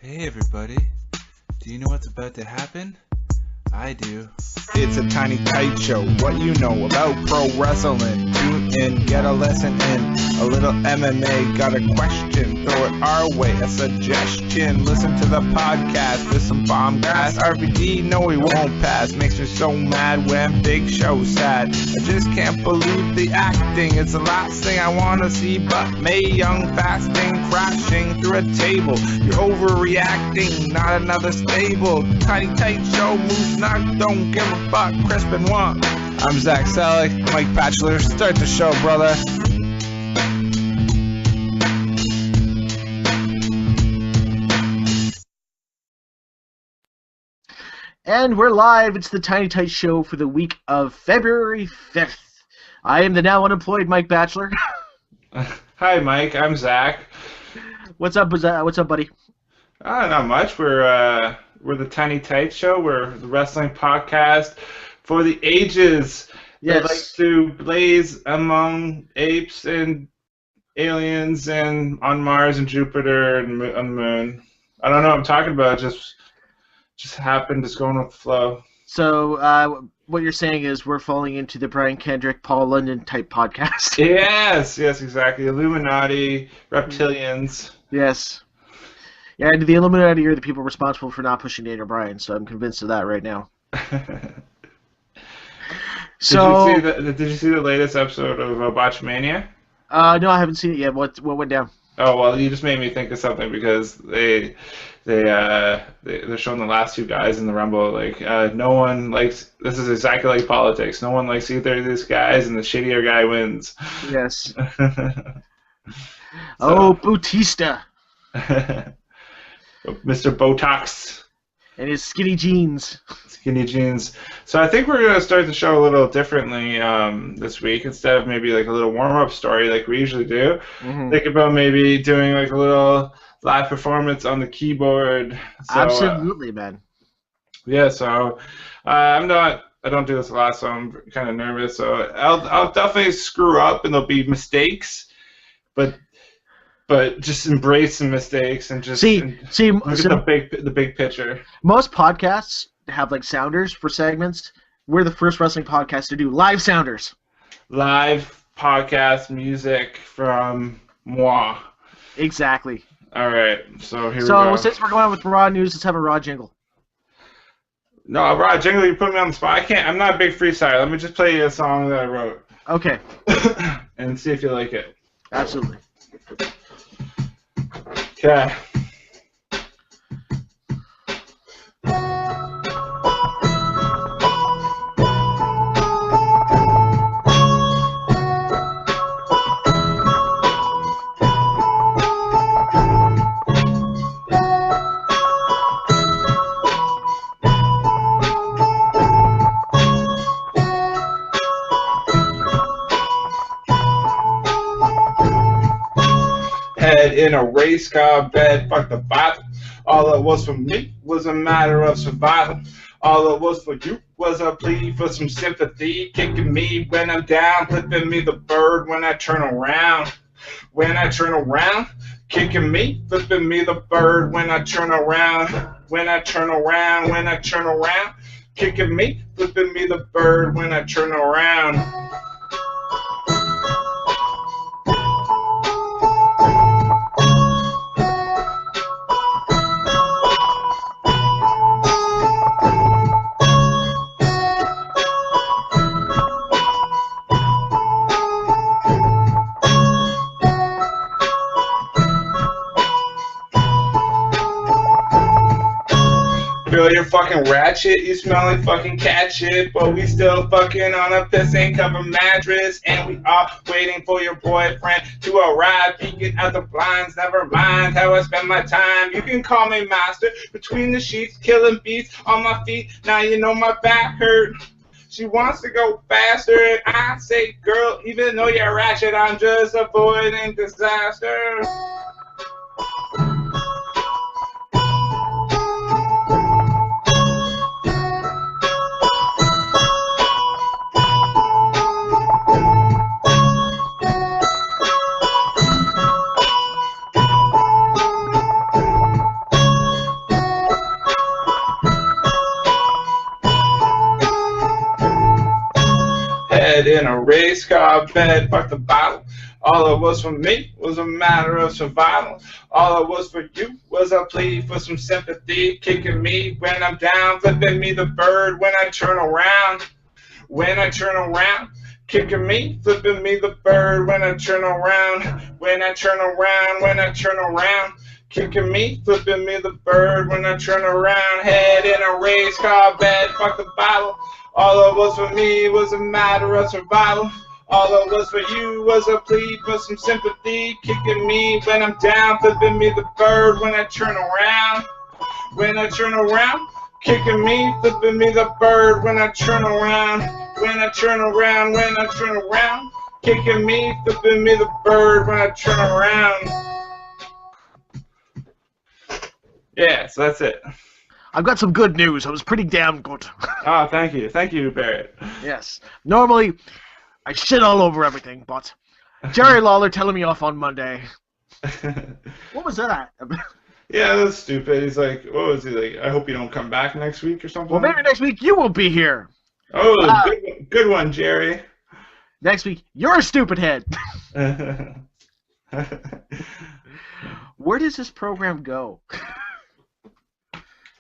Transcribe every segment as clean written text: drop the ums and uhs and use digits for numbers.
Hey everybody, do you know what's about to happen? I do. It's a tiny tight show. What you know about pro wrestling? Tune in, get a lesson in a little MMA. Got a question? Throw it our way. A suggestion? Listen to the podcast. There's some bomb gas. RVD, no, we won't pass. Makes me so mad when Big Show's sad. I just can't believe the acting. It's the last thing I wanna see, but Mae Young fasting, crashing through a table. You're overreacting, not another stable. Tiny tight show moves not, don't give a fuck. Crispin one. I'm Zach Selleck, Mike Batchelor. Start the show, brother. And we're live. It's the Tiny Tight Show for the week of February 5th. I am the now unemployed Mike Batchelor. Hi Mike, I'm Zach. What's up, buddy? Not much. We're the Tiny Tight Show. We're the wrestling podcast for the ages. Yes. That like to blaze among apes and aliens and on Mars and Jupiter and on the moon. I don't know what I'm talking about. Just happened, just going with the flow. So, what you're saying is we're falling into the Brian Kendrick, Paul London type podcast. Yes, exactly. Illuminati, reptilians. Yes. Yeah, and the Illuminati are the people responsible for not pushing Daniel Bryan, so I'm convinced of that right now. Did you see the latest episode of Botchamania? No, I haven't seen it yet. What went down? Oh well, you just made me think of something because they're showing the last two guys in the Rumble. Like no one likes. This is exactly like politics. No one likes either of these guys, and the shittier guy wins. Yes. Oh, Bautista. Mr. Botox. And his skinny jeans. Skinny jeans. So I think we're going to start the show a little differently this week. Instead of maybe like a little warm-up story like we usually do, think about maybe doing like a little live performance on the keyboard. So, Absolutely, man. Yeah, so I don't do this a lot, so I'm kind of nervous. So I'll definitely screw up and there'll be mistakes, but just embrace the mistakes and just look at the big picture. Most podcasts have like sounders for segments. We're the first wrestling podcast to do live sounders. Live podcast music from moi. Exactly. All right, so here we go. So since we're going with raw news, let's have a raw jingle. No, raw jingle. You put me on the spot. I can't. I'm not a big freestyler. Let me just play you a song that I wrote. Okay. And see if you like it. Absolutely. Okay. In a race car bed, fuck the Bible. All it was for me was a matter of survival. All it was for you was a plea for some sympathy. Kicking me when I'm down, flipping me the bird when I turn around. When I turn around, kicking me, flipping me the bird when I turn around. When I turn around, when I turn around, kicking me, flipping me the bird when I turn around. You're fucking ratchet, you smell like fucking cat shit, but we still fucking on a pissing covered mattress, and we are waiting for your boyfriend to arrive, peeking out the blinds, never mind how I spend my time, you can call me master, between the sheets, killing beats on my feet, now you know my back hurt. She wants to go faster, and I say, girl, even though you're ratchet, I'm just avoiding disaster. in a race car bed, fuck the bottle. All it was for me was a matter of survival. All it was for you was a plea for some sympathy, kicking me when I'm down, flipping me the bird when I turn around. When I turn around, kicking me, flipping me the bird when I turn around. When I turn around, when I turn around, kicking me, flipping me the bird when I turn around. Head in a race car bed, fuck the bottle. All it was for me was a matter of survival. All it was for you was a plea for some sympathy, kicking me when I'm down, flipping me the bird when I turn around. When I turn around, kicking me, flipping me the bird when I turn around. When I turn around, when I turn around, kicking me, flipping me the bird when I turn around. Yeah, so that's it. I've got some good news. I was pretty damn good. Oh, thank you. Thank you, Barrett. Yes. Normally, I shit all over everything, but Jerry Lawler telling me off on Monday. What was that? Yeah, that's stupid. He's like, what was he like? I hope you don't come back next week or something. Well, maybe next week you will be here. Oh, good one, Jerry. Next week, you're a stupid head. Where does this program go?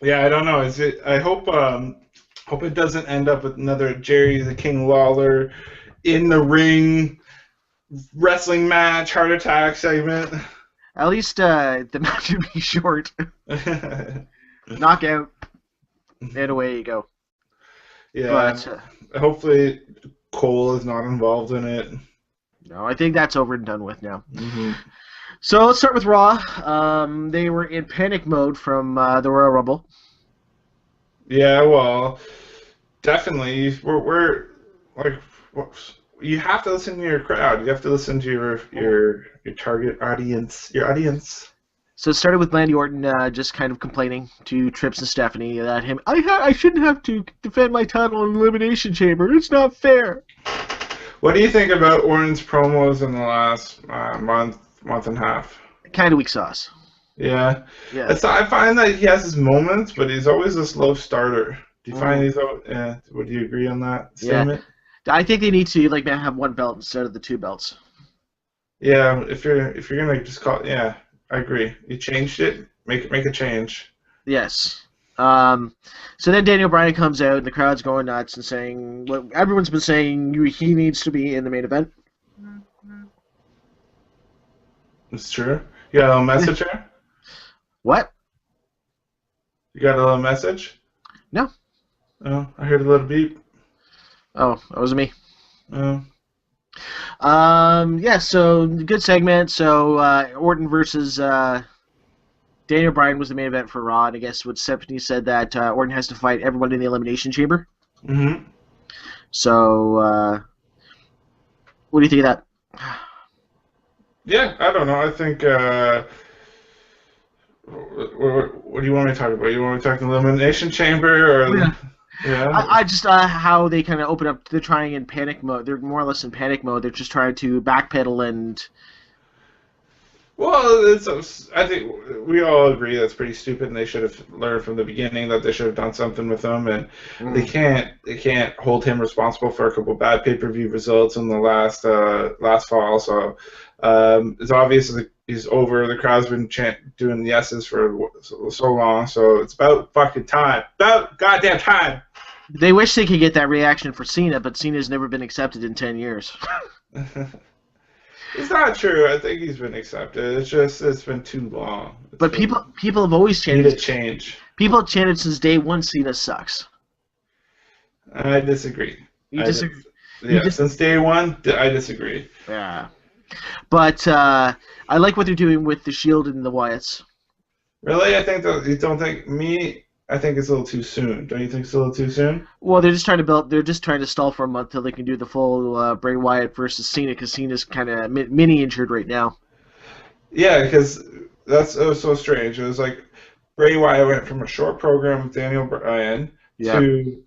Yeah, I don't know. Is it? I hope it doesn't end up with another Jerry the King Lawler in the ring wrestling match, heart attack segment. At least the match would be short. Knockout, and away you go. Yeah, but hopefully Cole is not involved in it. No, I think that's over and done with now. Mm-hmm. So let's start with Raw. They were in panic mode from the Royal Rumble. Yeah, well, definitely. We're like, you have to listen to your crowd. You have to listen to your target audience. Your audience. So it started with Randy Orton just kind of complaining to Trips and Stephanie that I shouldn't have to defend my title in Elimination Chamber. It's not fair. What do you think about Orton's promos in the last month and a half? Kind of weak sauce. Yeah. Yeah. I find that he has his moments, but he's always a slow starter. Do you find he's? Yeah. Would you agree on that statement? Yeah. I think they need to have one belt instead of the two belts. Yeah. If you're gonna just call, yeah, I agree. You changed it. Make a change. Yes. So then Daniel Bryan comes out, and the crowd's going nuts and saying what everyone's been saying: he needs to be in the main event. It's true. You got a little message here? What? You got a little message? No. Oh, I heard a little beep. Oh, that was me. Oh. Yeah, so good segment. So Orton versus Daniel Bryan was the main event for Raw, and I guess what Stephanie said that Orton has to fight everyone in the Elimination Chamber. Mm-hmm. So, what do you think of that? Yeah, I don't know. I think. What do you want me to talk about? You want me to talk the Elimination Chamber or? Yeah. I just how they kind of open up. They're trying in panic mode. They're more or less in panic mode. They're just trying to backpedal and. Well, I think we all agree that's pretty stupid, and they should have learned from the beginning that they should have done something with him, and they can't hold him responsible for a couple bad pay-per-view results in the last fall. So it's obvious that he's over. The crowd's been doing yeses for so long, so it's about fucking time. About goddamn time. They wish they could get that reaction for Cena, but Cena's never been accepted in 10 years. It's not true. I think he's been accepted. It's been too long. But people have always chanted. Need a change. People have chanted since day one. Cena sucks. I disagree. You disagree? Since day one, I disagree. Yeah. But I like what they're doing with the Shield and the Wyatts. Really? I think that you don't think me. I think it's a little too soon. Don't you think it's a little too soon? Well, they're just trying to stall for a month till they can do the full Bray Wyatt versus Cena, because Cena's kind of mini injured right now. Yeah, because it was so strange. It was like Bray Wyatt went from a short program with Daniel Bryan to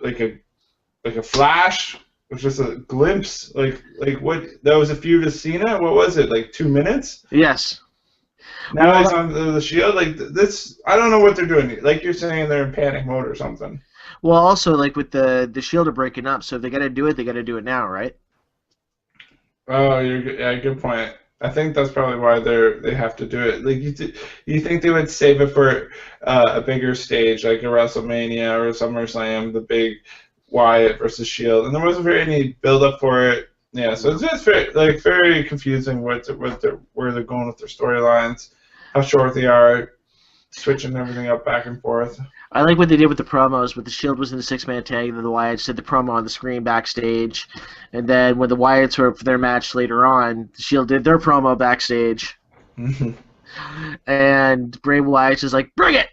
like a flash, was just a glimpse. Like what? That was a feud with Cena. What was it? Like 2 minutes? Yes. Now he's on the Shield. Like this, I don't know what they're doing. Like you're saying, they're in panic mode or something. Well, also like with the Shield are breaking up, so if they got to do it, they got to do it now, right? Oh, yeah, good point. I think that's probably why they have to do it. Like you think they would save it for a bigger stage, like a WrestleMania or a SummerSlam, the big Wyatt versus Shield, and there wasn't very any build up for it. Yeah, so it's just very confusing where they're going with their storylines, how short they are, switching everything up back and forth. I like what they did with the promos. With the Shield was in the 6-man tag, and then the Wyatts did the promo on the screen backstage, and then when the Wyatts were up for their match later on, the Shield did their promo backstage, and Bray Wyatt is like, "Bring it!"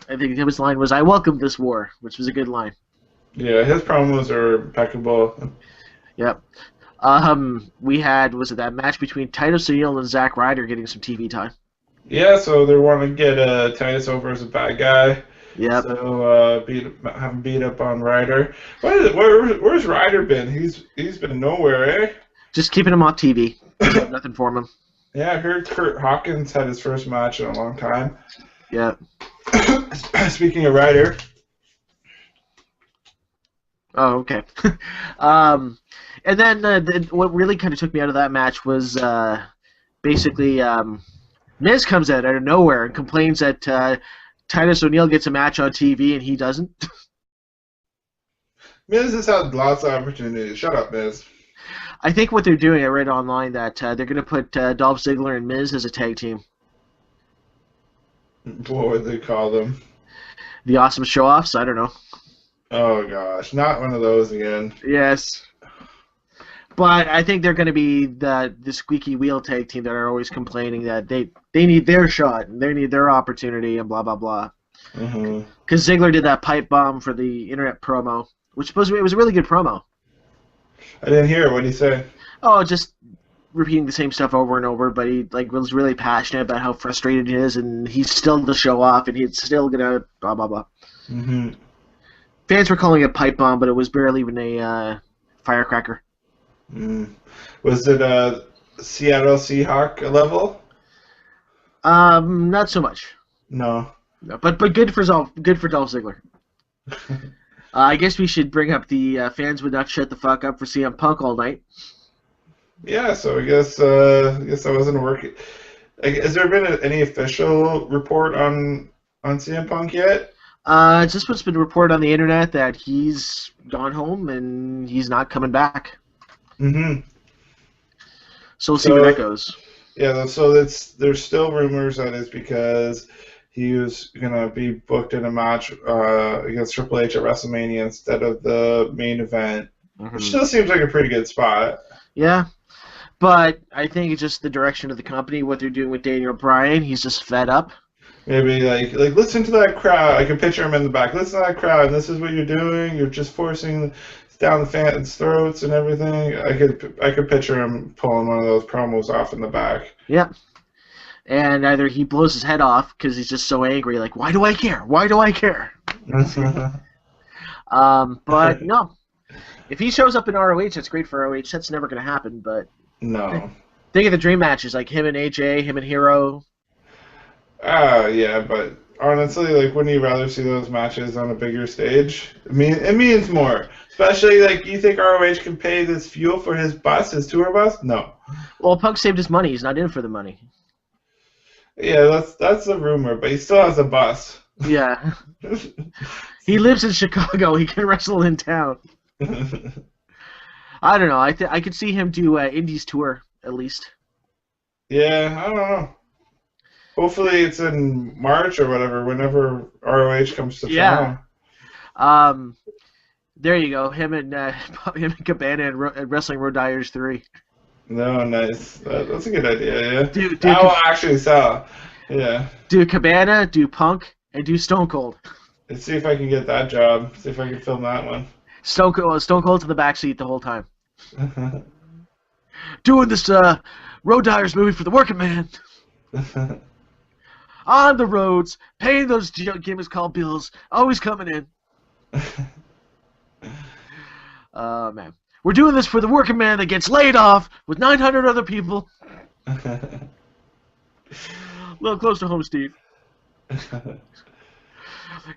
I think his line was, "I welcome this war," which was a good line. Yeah, his promos are impeccable. Yep. We had that match between Titus O'Neil and Zack Ryder getting some TV time. Yeah, so they want to get Titus over as a bad guy. Yep. So have him beat up on Ryder. Where's Ryder been? He's been nowhere, eh? Just keeping him off TV. Nothing for him. Yeah, I heard Kurt Hawkins had his first match in a long time. Yeah. Speaking of Ryder. Oh, okay. And then what really kind of took me out of that match was basically Miz comes out of nowhere and complains that Titus O'Neil gets a match on TV and he doesn't. Miz has had lots of opportunities. Shut up, Miz. I think what they're doing, I read online that they're going to put Dolph Ziggler and Miz as a tag team. What would they call them? The Awesome Show-Offs? I don't know. Oh, gosh. Not one of those again. Yes. But I think they're going to be the squeaky wheel tag team that are always complaining that they need their shot and they need their opportunity and blah, blah, blah. Because Ziggler did that pipe bomb for the internet promo, which it was a really good promo. I didn't hear it. What did he say? Oh, just repeating the same stuff over and over, but he was really passionate about how frustrated he is, and he's still the show off, and he's still going to blah, blah, blah. Fans were calling it pipe bomb, but it was barely even a firecracker. Was it a Seattle Seahawk level? Not so much. No. But good for Dolph Ziggler. I guess we should bring up the fans would not shut the fuck up for CM Punk all night. Yeah, so I guess that wasn't working. Has there been any official report on CM Punk yet? It's just what's been reported on the internet that he's gone home and he's not coming back. So we'll see where that goes. Yeah, so there's still rumors that it's because he was gonna be booked in a match against Triple H at WrestleMania instead of the main event, which still seems like a pretty good spot. Yeah, but I think it's just the direction of the company, what they're doing with Daniel Bryan. He's just fed up. Maybe like listen to that crowd. I can picture him in the back. Listen to that crowd. This is what you're doing. You're just forcing down the fans' throats and everything. I could picture him pulling one of those promos off in the back. Yep. And either he blows his head off because he's just so angry, like, why do I care? Why do I care? But no. If he shows up in ROH, that's great for ROH. That's never going to happen, but... No. Think of the dream matches, like him and AJ, him and Hero. Yeah, but honestly, like, wouldn't you rather see those matches on a bigger stage? I mean, it means more. Especially, like, you think ROH can pay this fuel for his bus, his tour bus? No. Well, Punk saved his money. He's not in for the money. Yeah, that's the rumor, but he still has a bus. Yeah. He lives in Chicago. He can wrestle in town. I don't know. I could see him do Indies tour, at least. Yeah, I don't know. Hopefully it's in March or whatever, whenever ROH comes to Toronto. There you go. Him and Cabana and Wrestling Road Dyers 3. No, nice. That's a good idea, yeah. Dude, that will actually sell. Yeah. Do Cabana, do Punk, and do Stone Cold. Let's see if I can get that job. See if I can film that one. Stone Cold's in the backseat the whole time. Doing this Road Dyers movie for the working man. On the roads, paying those gamers called bills, always coming in. Man. We're doing this for the working man that gets laid off with 900 other people. A little close to home, Steve.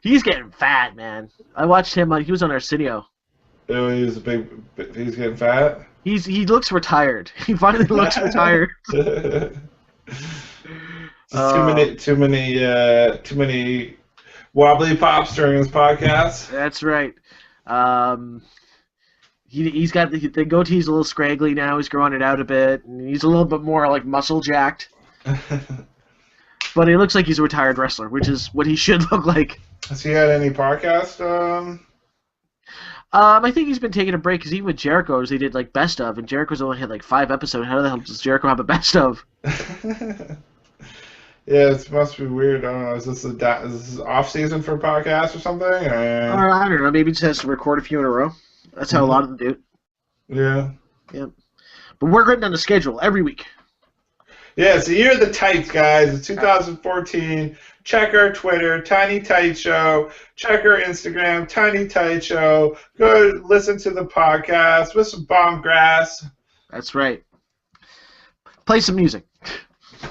He's getting fat, man. I watched him. He was on Arsenio. Oh, he's getting fat. He looks retired. He finally looks retired. Too many wobbly pops during this podcast. That's right. He's got the goatee's a little scraggly now. He's growing it out a bit. And he's a little bit more like muscle jacked. But he looks like he's a retired wrestler, which is what he should look like. Has he had any podcast? I think he's been taking a break because even with Jericho's, they did like best of, and Jericho's only had like 5 episodes. How the hell does Jericho have a best of? Yeah, it must be weird. I don't know. Is this off season for podcasts or something? Or I don't know. Maybe he just has to record a few in a row. That's how a lot of them do it. Yeah. Yeah. But we're written on the schedule every week. Yeah, it's the year of the tights, guys. It's 2014. Check our Twitter, Tiny Tight Show. Check our Instagram, Tiny Tight Show. Go listen to the podcast with some bomb grass. That's right. Play some music.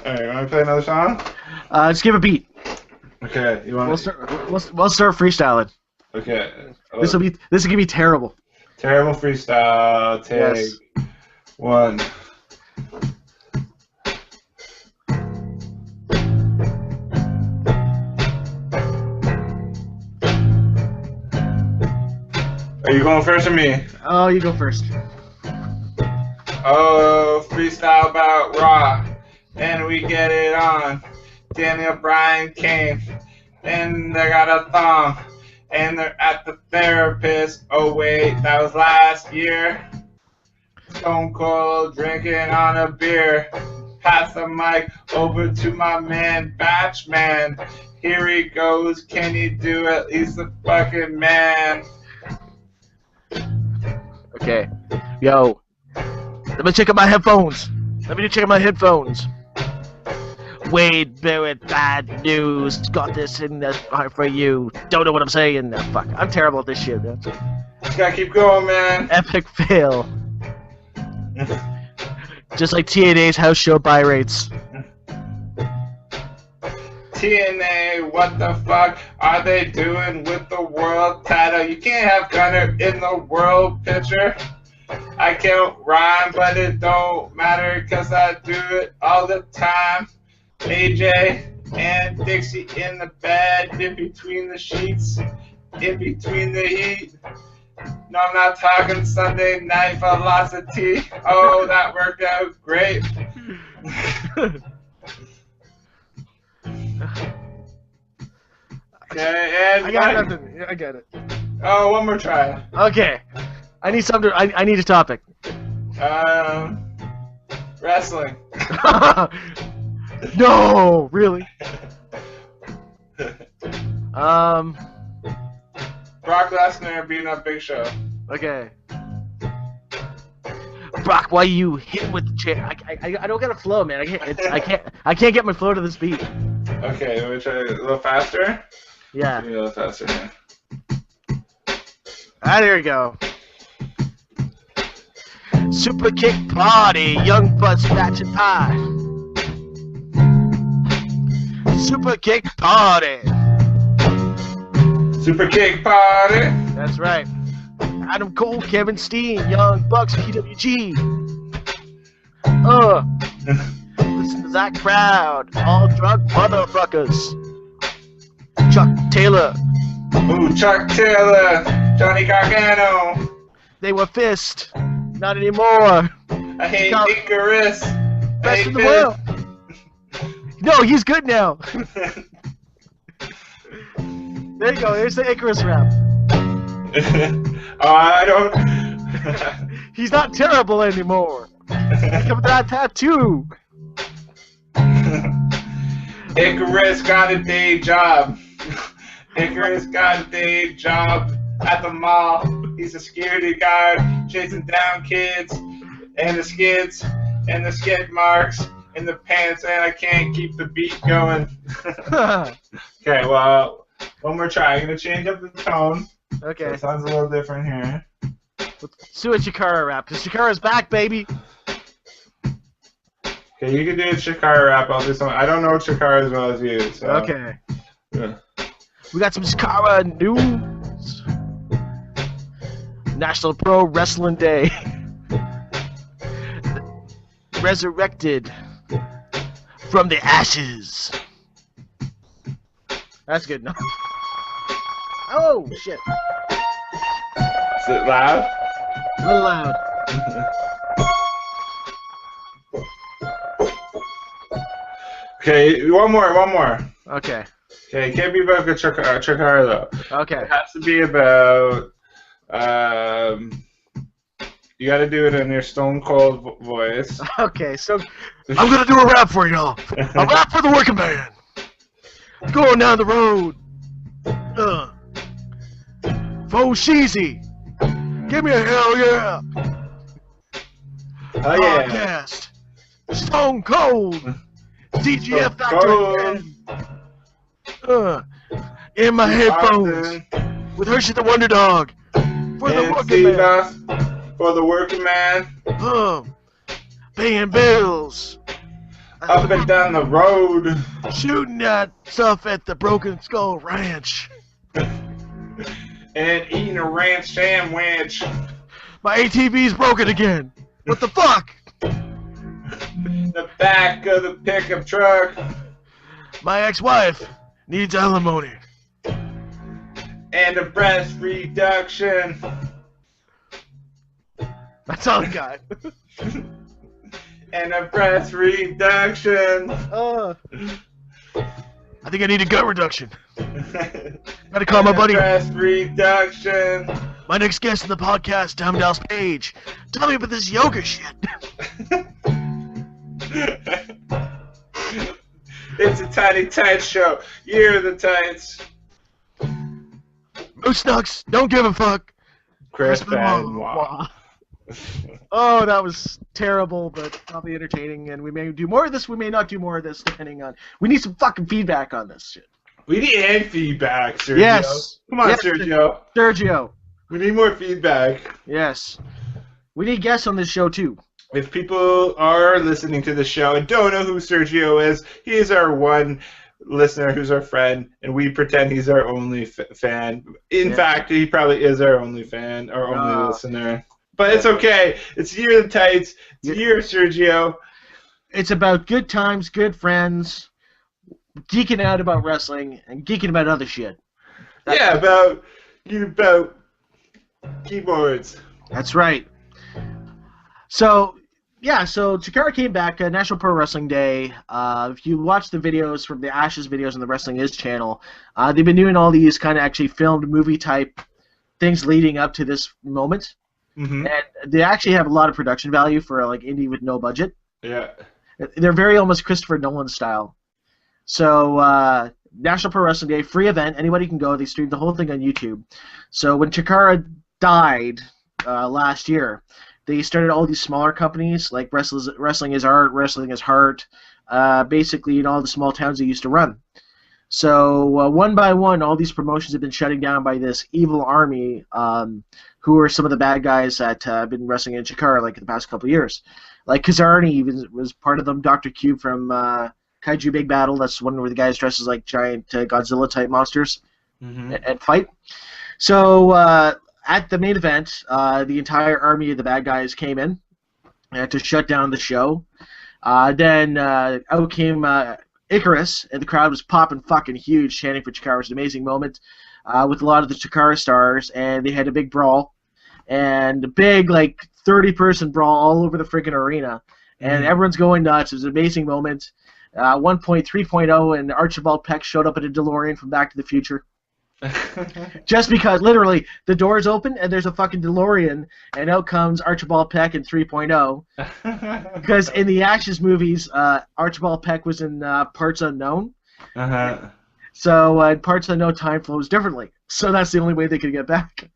All right, want to play another song? Just give a beat. Okay, you want? We'll start freestyling. Okay. This will gonna be terrible. Terrible freestyle. Take 1. Are you going first or me? Oh, you go first. Oh, freestyle about Raw, and we get it on. Daniel Bryan came, and they got a thong, and they're at the therapist. Oh wait, that was last year. Stone Cold drinking on a beer. Pass the mic over to my man Batchman. Here he goes. Can he do it? He's the fucking man. Okay. Yo. Let me check out my headphones. Wade Barrett, bad news. Got this in the heart for you. Don't know what I'm saying. Fuck. I'm terrible at this shit. Just gotta keep going, man. Epic fail. Just like TNA's house show buy rates. TNA, what the fuck are they doing with the world title? You can't have Gunner in the world picture. I can't rhyme, but it don't matter because I do it all the time. AJ and Dixie in the bed, in between the sheets, in between the heat. No, I'm not talking Sunday Night Velocity. Oh, that worked out great. Okay, and I got nothing. Yeah, I got it. Oh, one more try. Okay. I need something. I need a topic. Wrestling. No, really. Brock Lesnar beating up Big Show. Okay. Brock, why you hit with the chair? I don't got a flow, man. I can't get my flow to this beat. Okay, let me try a little faster. Yeah. A little faster. Yeah. Ah, there we go. Super kick party, young butt scratch and pie. Super kick party. Super kick party. That's right. Adam Cole, Kevin Steen, Young Bucks, PWG. Listen to that crowd, all drug motherfuckers. Chuck Taylor. Ooh, Chuck Taylor, Johnny Gargano. They were fist. Not anymore. I hate Icarus. Best in the world. No, he's good now. There you go. There's the Icarus rap. I don't. He's not terrible anymore. He's coming to that tattoo. Icarus got a day job. Icarus got a day job at the mall. He's a security guard chasing down kids and the skids and the skid marks in the pants, and I can't keep the beat going. Okay, well, one more try. I'm gonna change up the tone. Okay. So it sounds a little different here. Let's do a Chikara rap, because Chikara's back, baby. Okay, you can do a Chikara rap. I'll do something. I don't know Chikara as well as you. So. Okay. Yeah. We got some Chikara news. National Pro Wrestling Day. Resurrected from the ashes. That's good enough. Oh, shit. Is it loud? A little loud. Okay, one more. Okay. Okay, it can't be about Chikara though. Okay. It has to be about. You got to do it in your Stone Cold voice. Okay, so I'm gonna do a rap for y'all. A rap for the working man. Going down the road. Faux cheesy. Give me a hell yeah. Oh yeah. Podcast. Stone Cold. DGF Factory. In my headphones. With Hershey the Wonder Dog. For the working man. For the working man. Paying bills. Up and down the road. Shooting that stuff at the Broken Skull Ranch. And eating a ranch sandwich. My ATV's broken again. What the fuck? The back of the pickup truck. My ex-wife needs alimony. And a breast reduction. That's all I got. And a breast reduction. I think I need a gut reduction. Gotta call my buddy. Breast reduction. My next guest in the podcast, Tom Dallas Page. Tell me about this yoga shit. It's a Tiny Tights show. You're the tights. Moose Nucks, don't give a fuck. Chris Benoit. Oh, that was terrible, but probably entertaining, and we may do more of this, we may not do more of this, depending on... We need some fucking feedback on this shit. We need feedback, Sergio. Yes. Come on, yes. Sergio. Sergio. We need more feedback. Yes. We need guests on this show, too. If people are listening to the show and don't know who Sergio is, he is our one listener who's our friend, and we pretend he's our only fan. In fact, he probably is our only fan, our only listener. But it's okay. It's Year of the Tights. It's Year of Sergio. It's about good times, good friends, geeking out about wrestling, and geeking about other shit. About keyboards. That's right. So Chikara came back, National Pro Wrestling Day. If you watch the videos from the Ashes videos on the Wrestling Is channel, they've been doing all these kind of actually filmed movie-type things leading up to this moment. Mm-hmm. And they actually have a lot of production value for like indie with no budget. Yeah. They're very almost Christopher Nolan style. So National Pro Wrestling Day, free event. Anybody can go. They streamed the whole thing on YouTube. So when Chikara died last year, they started all these smaller companies like Wrestling is Art, Wrestling is Heart, basically in all the small towns they used to run. So one by one, all these promotions have been shutting down by this evil army, who are some of the bad guys that have been wrestling in Chikara like the past couple of years. Like Kazarni even was part of them. Dr. Cube from Kaiju Big Battle. That's one where the guys dresses like giant Godzilla type monsters and fight. So at the main event, the entire army of the bad guys came in to shut down the show. Then out came Icarus, and the crowd was popping fucking huge, chanting for Chikara. It was an amazing moment with a lot of the Chikara stars, and they had a big brawl, and a big, like, 30-person brawl all over the freaking arena, and everyone's going nuts. It was an amazing moment. 1.3.0, and Archibald Peck showed up in a DeLorean from Back to the Future. Just because, literally, the doors open and there's a fucking DeLorean, and out comes Archibald Peck in 3.0. Because in the Ashes movies, Archibald Peck was in Parts Unknown. So in Parts Unknown, time flows differently. So that's the only way they could get back.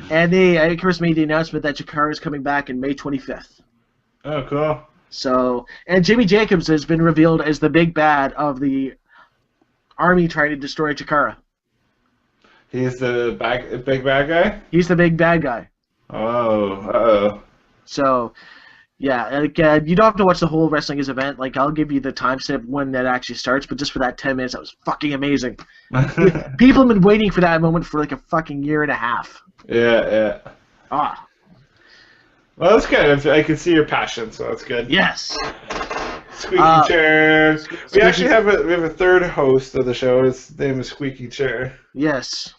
And Icarus made the announcement that Chikara is coming back in May 25th. Oh, cool. So, and Jimmy Jacobs has been revealed as the big bad of the army trying to destroy Chikara. He's the big bad guy? He's the big bad guy. Oh, uh-oh. So, Yeah, like you don't have to watch the whole Wrestling is event. Like I'll give you the timestamp when that actually starts, but just for that 10 minutes, that was fucking amazing. People have been waiting for that moment for like a fucking year and a half. Yeah. Ah, Well, that's good. I can see your passion, so that's good. yes. Squeaky Chair. We actually have a third host of the show. His name is Squeaky Chair. Yes.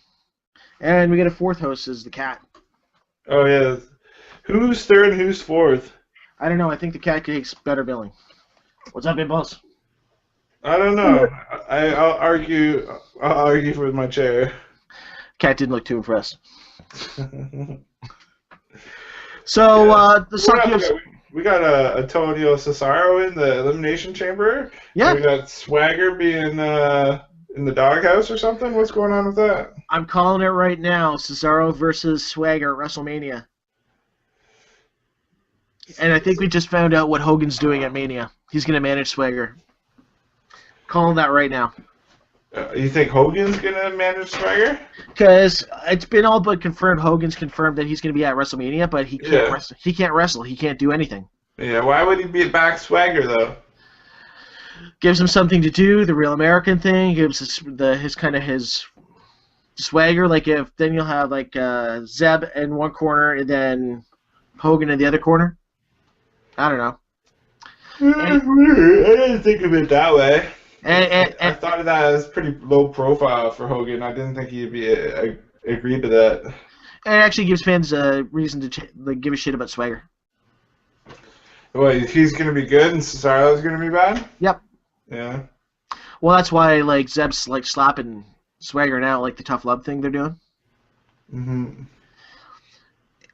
And we get a fourth host as the cat. Oh yeah. Who's third and who's fourth? I don't know. I think the cat takes better billing. What's up, Impulse? I don't know. I'll argue. I'll argue with my chair. Cat didn't look too impressed. So we got Antonio Cesaro in the Elimination Chamber. Yeah. We got Swagger being in the doghouse or something. What's going on with that? I'm calling it right now. Cesaro versus Swagger at WrestleMania. And I think we just found out what Hogan's doing at Mania. He's going to manage Swagger. Calling that right now. You think Hogan's going to manage Swagger? Because it's been all but confirmed. Hogan's confirmed that he's going to be at WrestleMania, but he can't wrestle. He can't wrestle. He can't do anything. Yeah, why would he be back Swagger, though? Gives him something to do, the real American thing. Gives his swagger. Like then you'll have like Zeb in one corner and then Hogan in the other corner. I don't know. I didn't think of it that way. And I thought of that as pretty low profile for Hogan. I didn't think he'd be agreed to that. it actually gives fans a reason to give a shit about Swagger. What, he's going to be good and Cesaro's going to be bad? Yep. Yeah. Well, that's why like Zeb's like slapping Swagger now, like the tough love thing they're doing. Mm-hmm.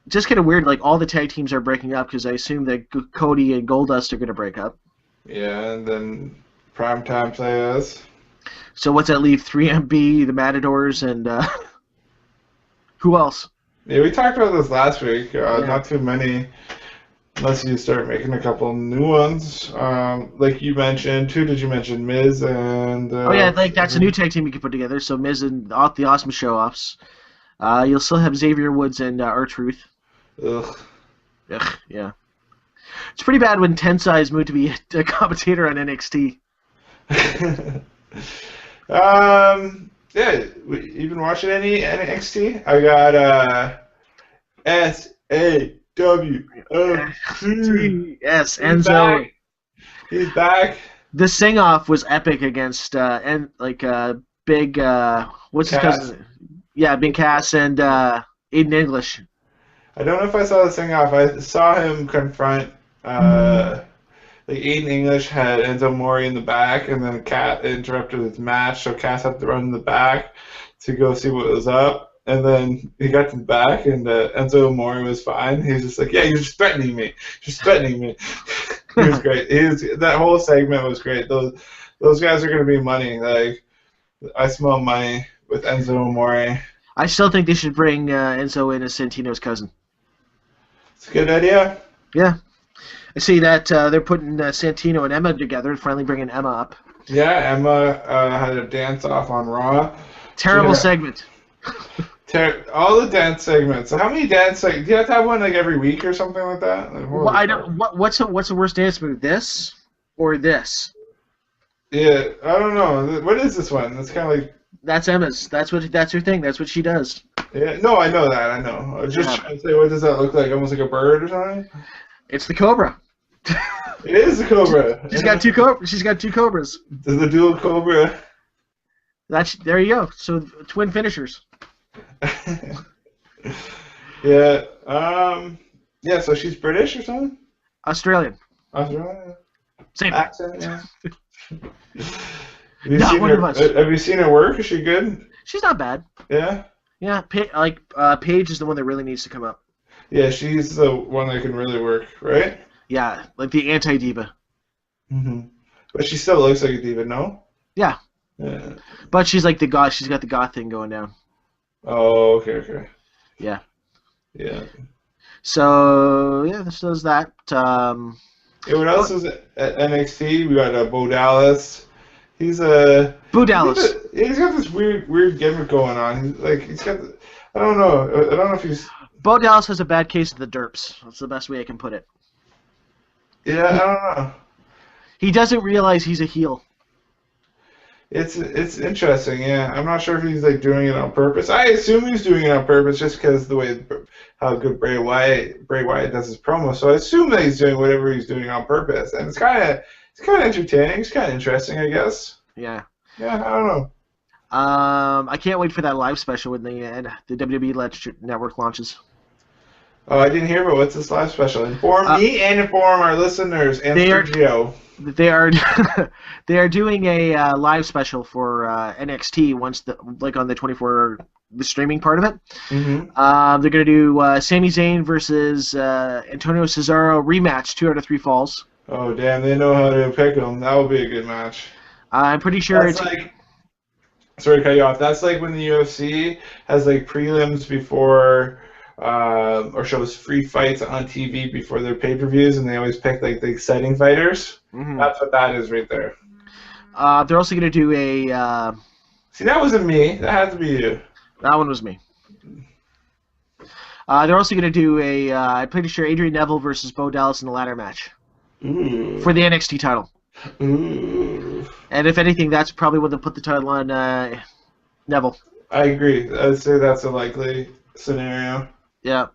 Just kind of weird. Like all the tag teams are breaking up because I assume that Cody and Goldust are going to break up. Yeah, and then Primetime Players. So what's that leave? 3MB, the Matadors, and who else? Yeah, we talked about this last week. Not too many, unless you start making a couple new ones. Like you mentioned, who did you mention? Miz and... oh yeah, like that's a new tag team you can put together. So Miz and the Awesome Show-Offs. You'll still have Xavier Woods and R-Truth. Ugh. Ugh, yeah. It's pretty bad when Tensai's moved to be a commentator on NXT. Yeah, you been watching any NXT? I got S-A-W-O-C. Yes, Enzo. He's back. The sing-off was epic against Big what's his cousin? Yeah, Big Cass and Aiden English. I don't know if I saw the sing-off. I saw him confront like Aiden English had Enzo Amore in the back, and then Cass interrupted his match, so Cass had to run in the back to go see what was up. And then he got to the back, and Enzo Amore was fine. He was just like, "Yeah, you're just threatening me. Just threatening me." He was great. That whole segment was great. Those guys are gonna be money. Like, I smell money with Enzo Amore. I still think they should bring Enzo in as Santino's cousin. It's a good idea. Yeah. I see that they're putting Santino and Emma together and finally bringing Emma up. Yeah, Emma had a dance-off on Raw. Terrible segment. All the dance segments. How many dance segments? Do you have to have one like every week or something like that? Like, well, I don't. What's the worst dance move? This or this? Yeah, I don't know. What is this one? It's kind of like. That's Emma's. That's her thing. That's what she does. Yeah. No, I know that. I know. I was just trying to say, what does that look like? Almost like a bird or something? It's the Cobra. It is the Cobra. She's got two cobras. She's got two Cobras. The dual Cobra. There you go. So twin finishers. Yeah. Yeah. So she's British or something? Australian. Same accent. Yeah. Have you seen her work? Is she good? She's not bad. Yeah. Yeah. Paige is the one that really needs to come up. Yeah, she's the one that can really work, right? Yeah, like the anti-diva. Mm-hmm. But she still looks like a diva, no? Yeah. Yeah. But she's like the goth. She's got the goth thing going down. Oh, okay. Yeah. Yeah. So yeah, this does that. Yeah, what else is at NXT? We got Bo Dallas. He's a Bo Dallas. He's got this weird gimmick going on. He's got. I don't know. I don't know if he's. Bo Dallas has a bad case of the derps. That's the best way I can put it. Yeah, I don't know. He doesn't realize he's a heel. It's interesting, yeah. I'm not sure if he's like doing it on purpose. I assume he's doing it on purpose just because the way how good Bray Wyatt does his promo. So I assume that he's doing whatever he's doing on purpose, and it's kind of entertaining. It's kind of interesting, I guess. Yeah. Yeah, I don't know. I can't wait for that live special when the WWE Network launches. Oh, I didn't hear, but what's this live special? Inform me and inform our listeners and Sergio. They are they are doing a live special for NXT once on the 24 the streaming part of it. Mm-hmm. They're gonna do Sami Zayn versus Antonio Cesaro rematch 2 out of 3 falls. Oh damn, they know how to pick them. That will be a good match. I'm pretty sure That's like. Sorry to cut you off. That's like when the UFC has like prelims before. Or shows free fights on TV before their pay-per-views, and they always pick like the exciting fighters. Mm-hmm. That's what that is right there. They're also going to do a... See, that wasn't me. That had to be you. That one was me. They're also going to do a... I'm pretty sure Adrian Neville versus Bo Dallas in the ladder match. Ooh. For the NXT title. Ooh. And if anything, that's probably when they'll put the title on Neville. I agree. I'd say that's a likely scenario. Yeah.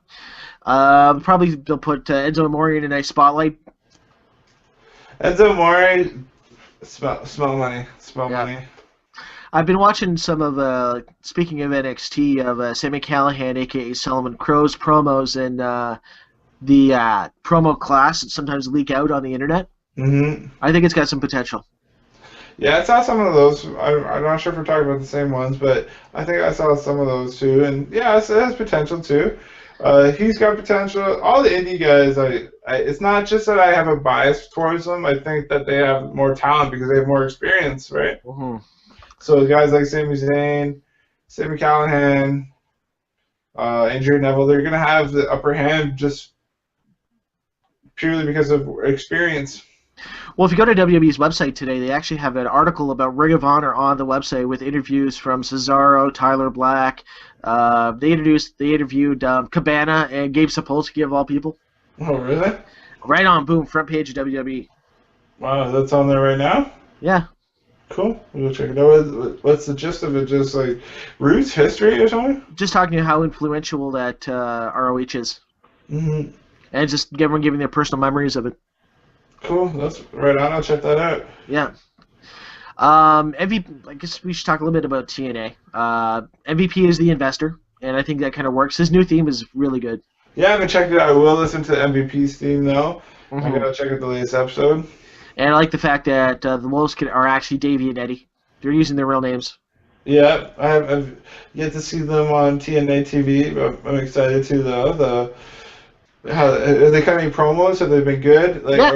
Probably they'll put Enzo Amore in a nice spotlight. Enzo Amore, smell money. Smell money. I've been watching some of, speaking of NXT, of Sami Callihan, a.k.a. Solomon Crow's promos and the promo class that sometimes leak out on the internet. Mm-hmm. I think it's got some potential. Yeah, I saw some of those. I'm not sure if we're talking about the same ones, but I think I saw some of those too. And yeah, it has potential too. He's got potential. All the indie guys, it's not just that I have a bias towards them. I think that they have more talent because they have more experience, right? Mm-hmm. So guys like Sami Zayn, Sami Callihan, Adrian Neville, they're going to have the upper hand just purely because of experience. Well, if you go to WWE's website today, they actually have an article about Ring of Honor on the website with interviews from Cesaro, Tyler Black. They interviewed Cabana and Gabe Sapolsky of all people. Oh, really? Right on, boom, front page of WWE. Wow, that's on there right now? Yeah. Cool. We'll check it out. What's the gist of it? Just like roots, history, or something? Just talking about how influential that ROH is. Mm-hmm. And just everyone giving their personal memories of it. Cool. That's right on. I'll check that out. Yeah. MVP, I guess we should talk a little bit about TNA. MVP is the investor, and I think that kind of works. His new theme is really good. Yeah, I haven't checked it out. I will listen to MVP's theme, though. Mm-hmm. I gotta check out the latest episode. And I like the fact that the Wolves are actually Davey and Eddie. They're using their real names. Yeah, I've yet to see them on TNA TV, but I'm excited to, though. Are they cutting promos? Have they been good? Like, yeah,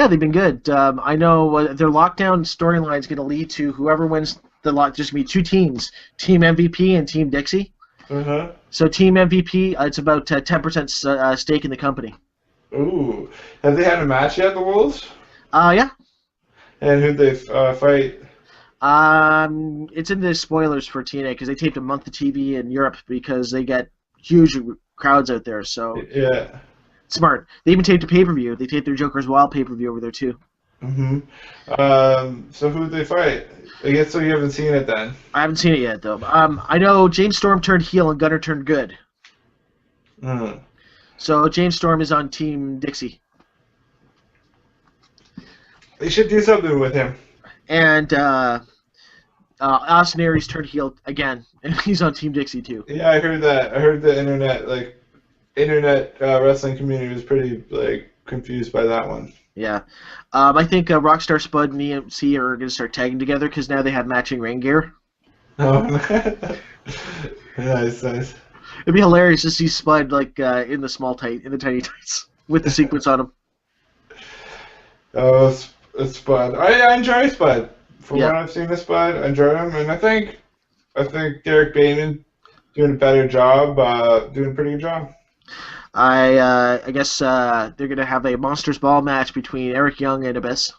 they've been good. I know their lockdown storyline is going to lead to whoever wins the lock. Just be 2 teams: Team MVP and Team Dixie. Uh-huh. So Team MVP, it's about 10% stake in the company. Ooh, have they had a match yet, the Wolves? Yeah. And who'd they fight? It's in the spoilers for TNA because they taped a month of TV in Europe because they get huge crowds out there. So yeah. Smart. They even taped a pay-per-view. They taped their Joker's Wild pay-per-view over there, too. Mm-hmm. So who'd they fight? I guess so you haven't seen it then. I haven't seen it yet, though. I know James Storm turned heel and Gunner turned good. Mm. So James Storm is on Team Dixie. They should do something with him. And Austin Aries turned heel again, and he's on Team Dixie, too. Yeah, I heard that. I heard the internet wrestling community was pretty confused by that one. Yeah. I think Rockstar Spud and EMC are going to start tagging together because now they have matching ring gear. Oh, nice. It'd be hilarious to see Spud in the tiny tights with the sequence on him. Oh, it's Spud. I enjoy Spud. From what I've seen of Spud, I enjoy him, and I think Derek Bateman doing a better job, doing a pretty good job. I guess they're going to have a Monsters Ball match between Eric Young and Abyss.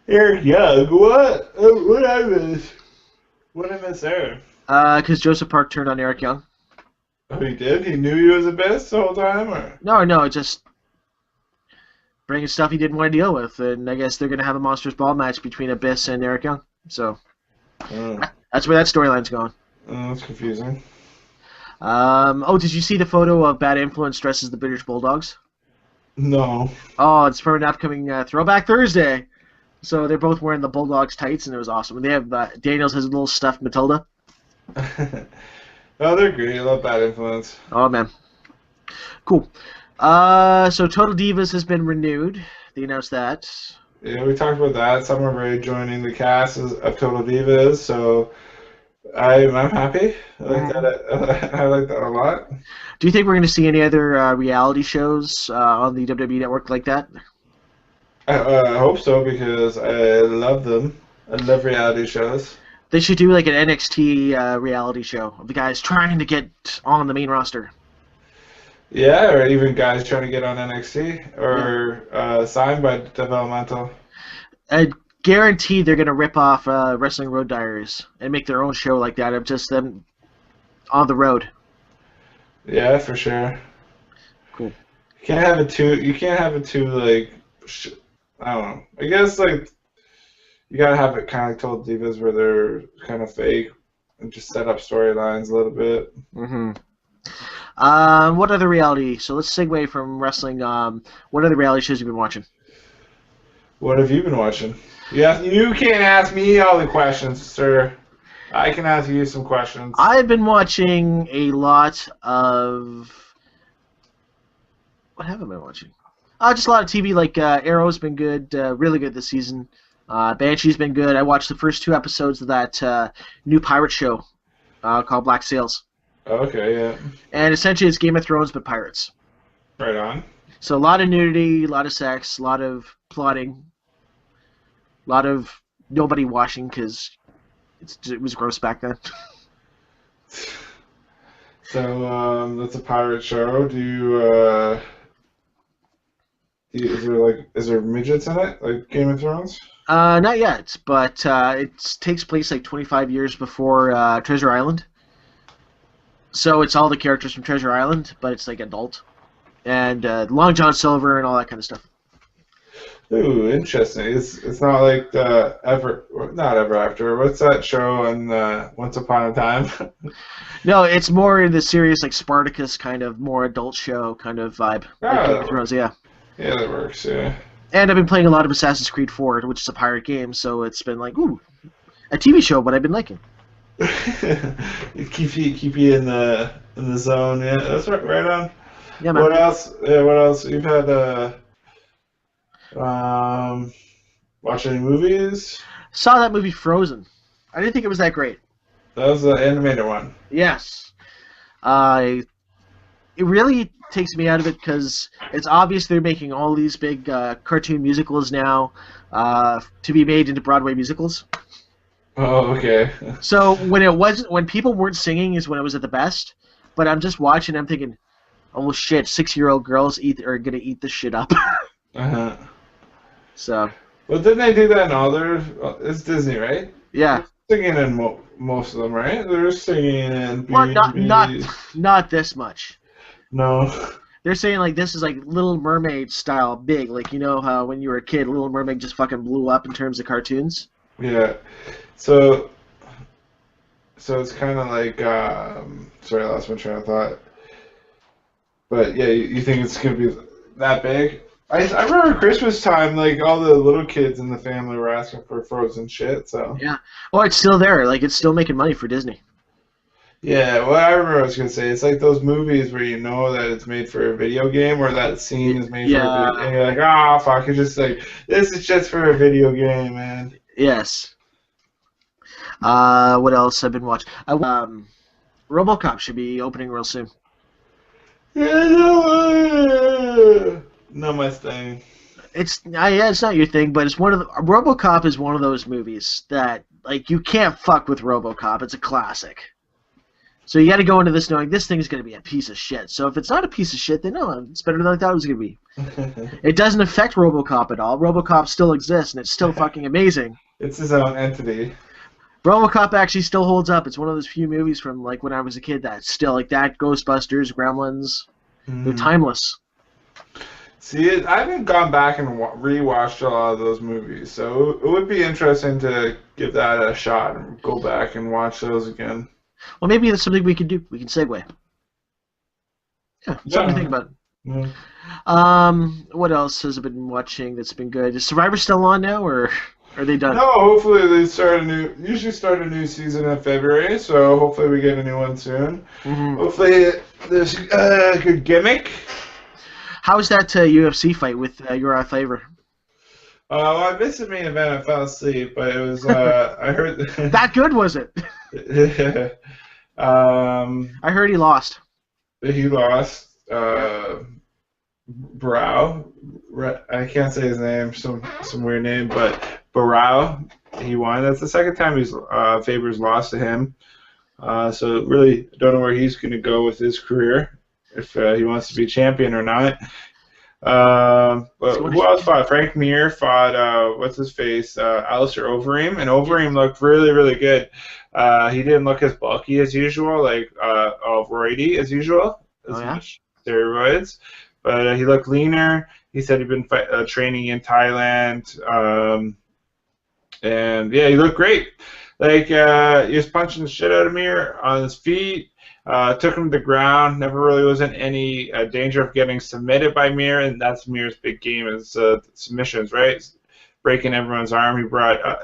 Eric Young? What? What I miss? What did I miss there? Because Joseph Park turned on Eric Young. Oh, he did? He knew he was Abyss the whole time? Or? No, just bringing stuff he didn't want to deal with, and I guess they're going to have a Monsters Ball match between Abyss and Eric Young. So that's where that storyline's going. That's confusing. Did you see the photo of Bad Influence dressed as the British Bulldogs? No. Oh, it's for an upcoming Throwback Thursday. So they're both wearing the Bulldogs tights, and it was awesome. And they have Daniels has a little stuffed Matilda. Oh, they're great. I love Bad Influence. Oh man, cool. So Total Divas has been renewed. They announced that. Yeah, we talked about that. Summer Rae joining the cast of Total Divas, so I'm happy. I like that. I like that a lot. Do you think we're going to see any other reality shows on the WWE Network like that? I hope so, because I love them. I love reality shows. They should do like an NXT reality show of the guys trying to get on the main roster. Yeah, or even guys trying to get on NXT or signed by Developmental. I guarantee they're going to rip off Wrestling Road Diaries and make their own show like that of just them on the road. Yeah, for sure. Cool. You can't have it too like. I don't know. I guess like you gotta have it kind of like Total Divas where they're kind of fake and just set up storylines a little bit. Mm-hmm. What other reality? So let's segue from wrestling. What other reality shows have you been watching? What have you been watching? Yeah, you can't ask me all the questions, sir. I can ask you some questions. I've been watching a lot of. What have I been watching? Just a lot of TV. Like Arrow's been good, really good this season. Banshee's been good. I watched the first 2 episodes of that new pirate show called Black Sails. Okay, yeah. And essentially, it's Game of Thrones but pirates. Right on. So a lot of nudity, a lot of sex, a lot of plotting, a lot of nobody washing because it was gross back then. So that's a pirate show. Is there midgets in it, like Game of Thrones? Not yet, but it takes place like 25 years before Treasure Island. So it's all the characters from Treasure Island, but it's like adult. And Long John Silver and all that kind of stuff. Ooh, interesting. It's not like not Ever After. What's that show on Once Upon a Time? No, it's more in the serious like Spartacus kind of more adult show kind of vibe. Like Game of Thrones, yeah. Yeah, that works, yeah. And I've been playing a lot of Assassin's Creed 4, which is a pirate game, so it's been like, ooh, a TV show, but I've been liking. keep you in the zone, yeah. That's right on. Yeah, man. What else? Yeah, what else? You've had watch any movies? Saw that movie Frozen. I didn't think it was that great. That was the animated one. Yes. It really takes me out of it because it's obvious they're making all these big cartoon musicals now to be made into Broadway musicals. Oh, okay. So when people weren't singing is when it was at the best. But I'm just watching. I'm thinking, oh shit, 6-year-old girls are gonna eat this shit up. Uh-huh. So. Well, didn't they do that in all their? It's Disney, right? Yeah. They're singing in most of them, right? They're singing in. Well, not this much. No. They're saying like this is like Little Mermaid style big, like you know how when you were a kid, Little Mermaid just fucking blew up in terms of cartoons. Yeah. So it's kind of like sorry, I lost my train of thought. But yeah, you think it's gonna be that big? I remember Christmas time, like all the little kids in the family were asking for Frozen shit. So yeah. Well, it's still there. Like it's still making money for Disney. Yeah, well, I remember what I was gonna say. It's like those movies where you know that it's made for a video game, or that scene is made for a video, and you're like, oh fuck, it's just like this is just for a video game, man. Yes. What else I've been watching? RoboCop should be opening real soon. Not my thing. It's not your thing, but it's one of the RoboCop is one of those movies that like you can't fuck with RoboCop. It's a classic. So you got to go into this knowing this thing is going to be a piece of shit. So if it's not a piece of shit, then no, it's better than I thought it was going to be. It doesn't affect RoboCop at all. RoboCop still exists, and it's still fucking amazing. It's his own entity. RoboCop actually still holds up. It's one of those few movies from like when I was a kid that still like that. Ghostbusters, Gremlins, they're timeless. See, I haven't gone back and rewatched a lot of those movies, so it would be interesting to give that a shot and go back and watch those again. Well, maybe that's something we can do. We can segue. Yeah, something to think about. What else has I been watching that's been good? Is Survivor still on now, or are they done? No, hopefully they usually start a new season in February, so hopefully we get a new one soon. Mm-hmm. Hopefully there's a good gimmick. How was that UFC fight with your Flavor? Well, I missed the main event. I fell asleep, but it was, I heard... That good, was it? I heard he lost. He lost. Brow. I can't say his name, some weird name, but Barrow, he won. That's the second time Faber's lost to him. So really don't know where he's going to go with his career, if he wants to be champion or not. But who else fought? Frank Mir fought, what's his face, Alistair Overeem, and Overeem looked really, really good. He didn't look as bulky as usual, like roidy as usual, much steroids, but he looked leaner. He said he'd been training in Thailand, and yeah, he looked great. Like, he was punching the shit out of Mir on his feet. Took him to the ground. Never really was in any danger of getting submitted by Mir, and that's Mir's big game is submissions, right? Breaking everyone's arm.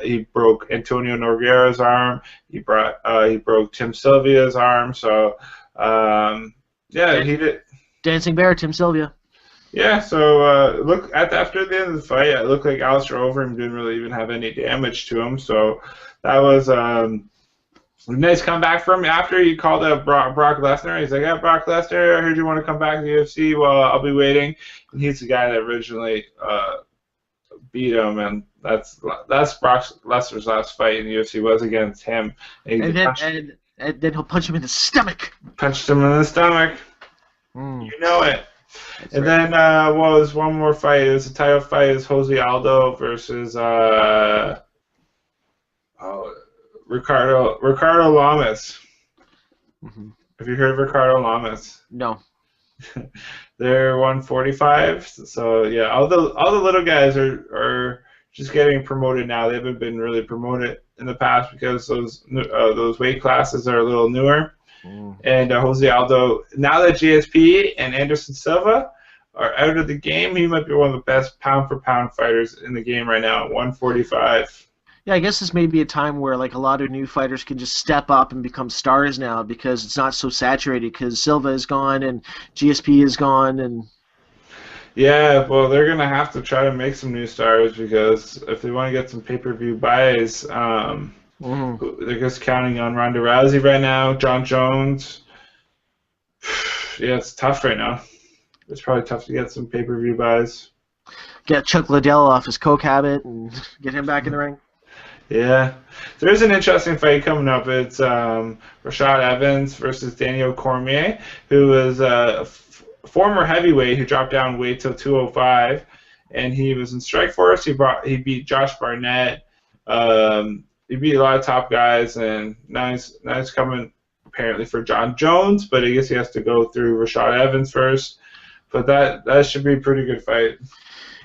He broke Antonio Nogueira's arm. He broke Tim Sylvia's arm. So yeah, he did. Dancing Bear, Tim Sylvia. Yeah, so after the end of the fight, it looked like Alistair Overeem didn't really even have any damage to him. So that was a nice comeback from him. After he called out Brock Lesnar, he's like, "Yeah, Brock Lesnar, I heard you want to come back to the UFC. Well, I'll be waiting." And he's the guy that originally beat him, and that's Brock Lesnar's last fight in the UFC was against him. And then he'll punch him in the stomach. Punched him in the stomach. You know it. That's and right. then was one more fight. It was a title fight. It was Jose Aldo versus Ricardo Lamas. Mm-hmm. Have you heard of Ricardo Lamas? No. They're 145. So yeah, all the little guys are just getting promoted now. They haven't been really promoted in the past because those weight classes are a little newer. And Jose Aldo, now that GSP and Anderson Silva are out of the game, he might be one of the best pound-for-pound fighters in the game right now at 145. Yeah, I guess this may be a time where like a lot of new fighters can just step up and become stars now because it's not so saturated because Silva is gone and GSP is gone and. Yeah, well, they're gonna have to try to make some new stars because if they want to get some pay-per-view buys, they're just counting on Ronda Rousey right now, John Jones. Yeah, it's tough right now. It's probably tough to get some pay-per-view buys. Get Chuck Liddell off his coke habit and get him back in the ring. Yeah. There's an interesting fight coming up. It's Rashad Evans versus Daniel Cormier, who is a former heavyweight who dropped down weight to 205, and he was in Strikeforce. He beat Josh Barnett. He beat a lot of top guys, and now he's coming apparently for John Jones, but I guess he has to go through Rashad Evans first. But that should be a pretty good fight.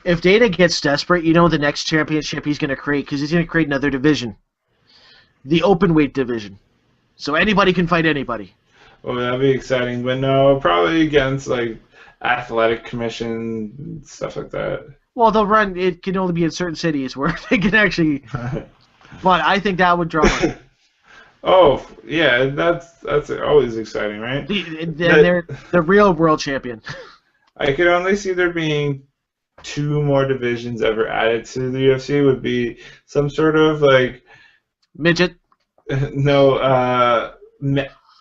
If Dana gets desperate, you know the next championship he's going to create because he's going to create another division, the open weight division, so anybody can fight anybody. Well, that'd be exciting, but no, probably against like athletic commission and stuff like that. Well, they'll run. It can only be in certain cities where they can actually. But I think that would draw money. Oh yeah, that's always exciting, right? They're the real world champion. I could only see there being 2 more divisions ever added to the UFC. Would be some sort of like midget. No,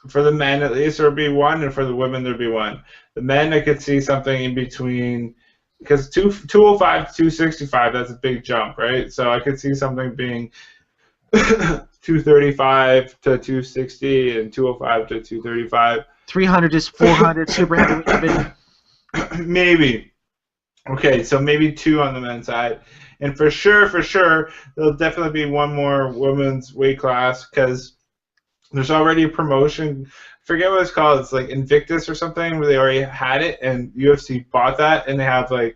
for the men at least there would be 1, and for the women there'd be 1. The men I could see something in between. Because 205 to 265, that's a big jump, right? So I could see something being 235 to 260 and 205 to 235. 300 to 400 super heavyweight division. Maybe. Okay, so maybe 2 on the men's side. And for sure, there'll definitely be 1 more women's weight class because There's already a promotion. Forget what it's called. It's like Invictus or something where they already had it, and UFC bought that, and they have like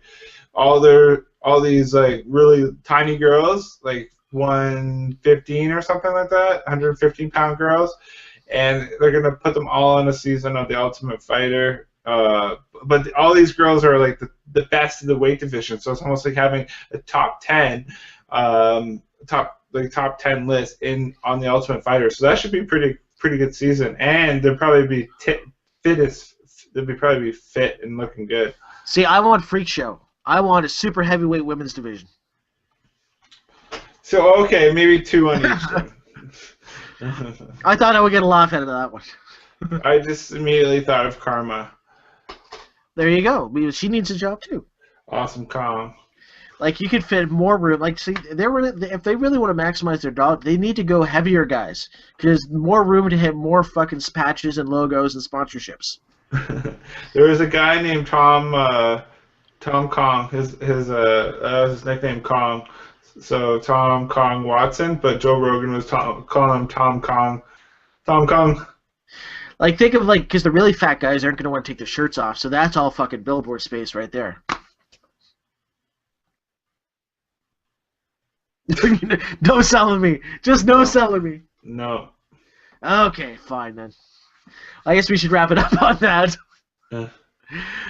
all these like really tiny girls, like 115 or something like that, 115-pound girls, and they're gonna put them all on a season of the Ultimate Fighter. But all these girls are like the best in the weight division, so it's almost like having a top 10, top 10 list on the Ultimate Fighter. So that should be pretty good season, and they'll probably be probably be fit and looking good. See, I want Freak Show. I want a super heavyweight women's division. So okay, maybe 2 on each. I thought I would get a laugh out of that one. I just immediately thought of Karma. There you go. She needs a job too. Awesome Kong. Like, you could fit more room. Like, see, if they really want to maximize their dog, they need to go heavier guys, because more room to hit more fucking patches and logos and sponsorships. There was a guy named Tom Kong. His nickname Kong. So Tom Kong Watson, but Joe Rogan was calling him Tom Kong. Tom Kong. Like, think of, like, because the really fat guys aren't going to want to take their shirts off, so that's all fucking billboard space right there. No selling me. Just no selling me. No. Okay, fine then. I guess we should wrap it up on that.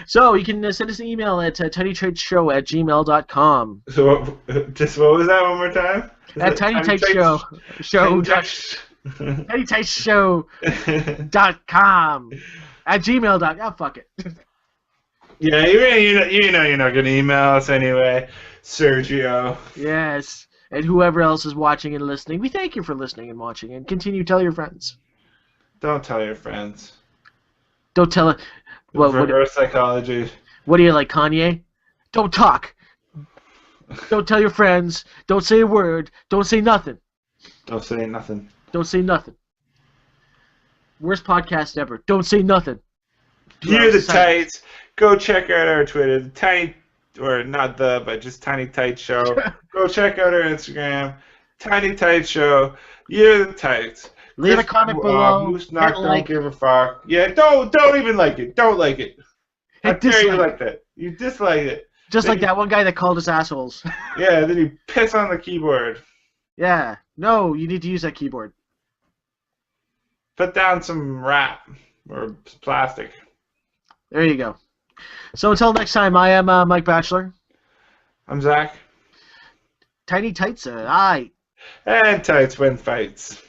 So, you can send us an email at tinytightshow@gmail.com. So, what was that one more time? At tinytightshow.com at gmail.com. Oh, fuck it. Yeah, you know you're not going to email us anyway, Sergio. Yes, and whoever else is watching and listening, we thank you for listening and watching, and continue to tell your friends. Don't tell your friends. Don't tell it. Reverse psychology. What are you, like Kanye? Don't talk. Don't tell your friends. Don't say a word. Don't say nothing. Don't say nothing. Don't say nothing. Worst podcast ever. Don't say nothing. Hear the tights. Go check out our Twitter. Just Tiny Tights Show. Go check out our Instagram. Tiny Tights Show. You're the tights. Leave a comment below. Moose Knock don't give a fuck. Yeah, don't even like it. Don't like it. How dare you like that? You dislike it. Just like that one guy that called us assholes. Yeah, then you piss on the keyboard. Yeah. No, you need to use that keyboard. Put down some wrap or plastic. There you go. So until next time, I am Mike Batchelor. I'm Zach. Tiny Tights, aye. And tights win fights.